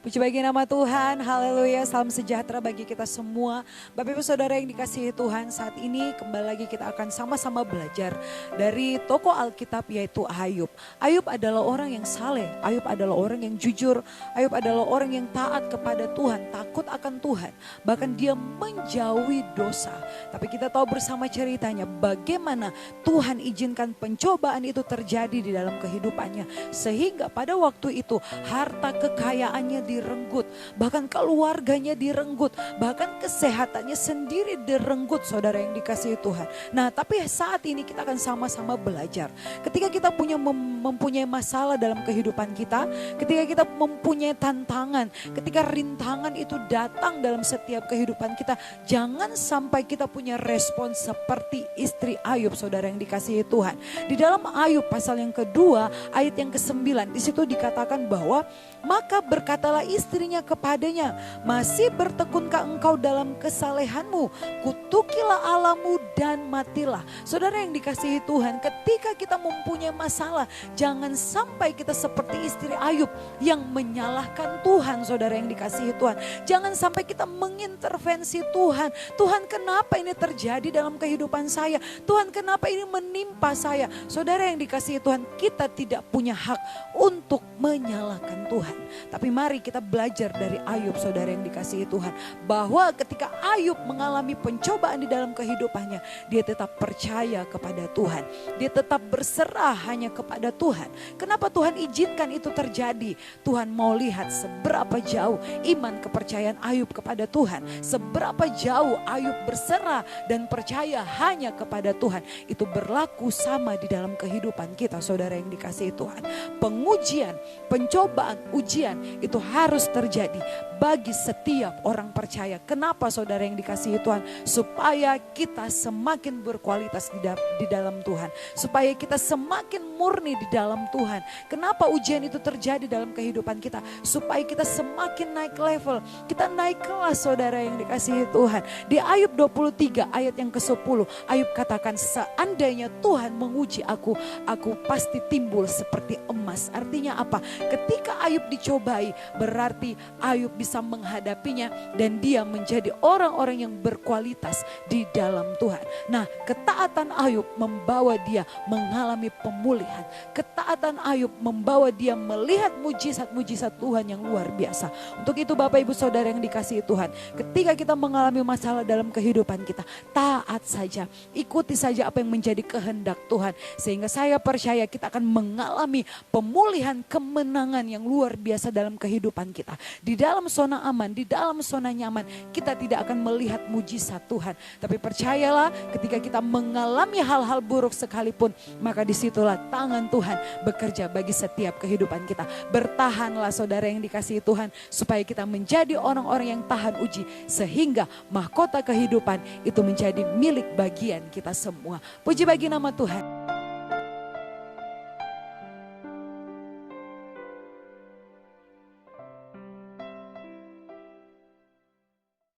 Puji bagi nama Tuhan, haleluya, salam sejahtera bagi kita semua. Bapak Ibu Saudara yang dikasihi Tuhan, saat ini kembali lagi kita akan sama-sama belajar dari tokoh Alkitab yaitu Ayub. Ayub adalah orang yang saleh, Ayub adalah orang yang jujur, Ayub adalah orang yang taat kepada Tuhan, takut akan Tuhan. Bahkan dia menjauhi dosa. Tapi kita tahu bersama ceritanya bagaimana Tuhan izinkan pencobaan itu terjadi di dalam kehidupannya. Sehingga pada waktu itu harta kekayaannya direnggut, bahkan keluarganya direnggut, bahkan kesehatannya sendiri direnggut, saudara yang dikasihi Tuhan. Nah, tapi saat ini kita akan sama-sama belajar. Ketika kita mempunyai masalah dalam kehidupan kita, ketika kita mempunyai tantangan, ketika rintangan itu datang dalam setiap kehidupan kita, jangan sampai kita punya respon seperti istri Ayub, saudara yang dikasihi Tuhan. Di dalam Ayub pasal yang kedua, ayat yang ke-9, di situ dikatakan bahwa maka berkatalah istrinya kepadanya, masih bertekunkah engkau dalam kesalehanmu? Kutukilah Allahmu dan matilah. Saudara yang dikasihi Tuhan, ketika kita mempunyai masalah, jangan sampai kita seperti istri Ayub yang menyalahkan Tuhan, saudara yang dikasihi Tuhan. Jangan sampai kita mengintervensi Tuhan. Tuhan, kenapa ini terjadi dalam kehidupan saya? Tuhan, kenapa ini menimpa saya? Saudara yang dikasihi Tuhan, kita tidak punya hak untuk menyalahkan Tuhan. Tapi mari kita belajar dari Ayub, saudara yang dikasihi Tuhan, bahwa ketika Ayub mengalami pencobaan di dalam kehidupannya, dia tetap percaya kepada Tuhan. Dia tetap berserah hanya kepada Tuhan. Kenapa Tuhan izinkan itu terjadi? Tuhan mau lihat seberapa jauh iman kepercayaan Ayub kepada Tuhan. Seberapa jauh Ayub berserah dan percaya hanya kepada Tuhan. Itu berlaku sama di dalam kehidupan kita, saudara yang dikasihi Tuhan. Pengujian, pencobaan, ujian itu harus terjadi bagi setiap orang percaya. Kenapa, saudara yang dikasihi Tuhan? Supaya kita semakin berkualitas di dalam Tuhan. Supaya kita semakin murni di dalam Tuhan. Kenapa ujian itu terjadi dalam kehidupan kita? Supaya kita semakin naik level. Kita naik kelas, saudara yang dikasihi Tuhan. Di Ayub 23 ayat yang ke-10, Ayub katakan, seandainya Tuhan menguji aku pasti timbul seperti emas. Artinya apa? Ketika Ayub dicobai, berarti Ayub bisa menghadapinya dan dia menjadi orang-orang yang berkualitas di dalam Tuhan. Nah, ketaatan Ayub membawa dia mengalami pemulihan. Ketaatan Ayub membawa dia melihat mujizat-mujizat Tuhan yang luar biasa. Untuk itu Bapak Ibu Saudara yang dikasihi Tuhan, ketika kita mengalami masalah dalam kehidupan kita, taat saja, ikuti saja apa yang menjadi kehendak Tuhan. Sehingga saya percaya kita akan mengalami pemulihan, kemenangan yang luar biasa dalam kehidupan kita. Di dalam zona aman, di dalam zona nyaman, kita tidak akan melihat mujizat Tuhan. Tapi percayalah, ketika kita mengalami hal-hal buruk sekalipun, maka disitulah tangan Tuhan bekerja bagi setiap kehidupan kita. Bertahanlah, saudara yang dikasihi Tuhan, supaya kita menjadi orang-orang yang tahan uji, sehingga mahkota kehidupan itu menjadi milik bagian kita semua. Puji bagi nama Tuhan.